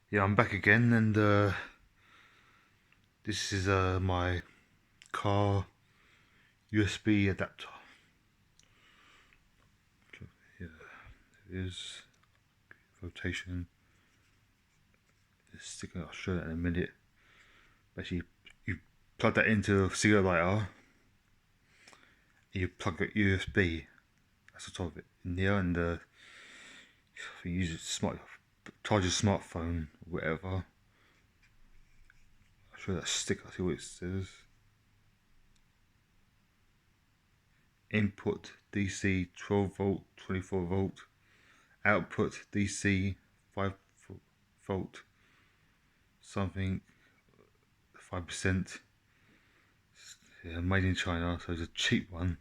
Yeah, I'm back again, and this is my car USB adapter. Yeah, it is rotation. The sticker, I'll show that in a minute. Basically, you plug that into a cigarette lighter, and you plug a USB. That's the top of it in there, and you use it charge your smartphone, or whatever. I'll show that sticker. See what it says. Input DC 12 volt, 24 volt. Output DC 5 volt. Something 5%. Yeah, made in China, so it's a cheap one.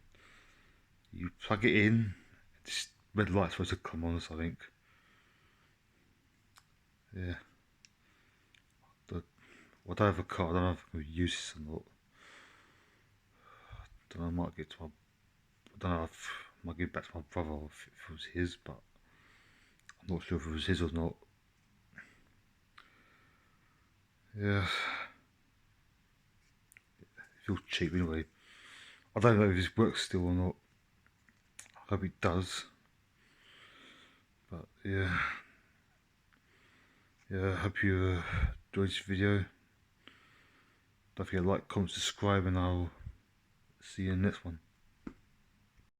You plug it in. This red light's supposed to come on, I think. Yeah. I don't have a car. I don't know if I can use this or not. I don't know. I might get to my. I don't know if I might give it back to my brother if it was his, but I'm not sure if it was his or not. Yeah. It feels cheap anyway. I don't know if this works still or not. I hope it does. But yeah. Yeah, I hope you enjoyed this video. Don't forget to like, comment, subscribe, and I'll see you in the next one.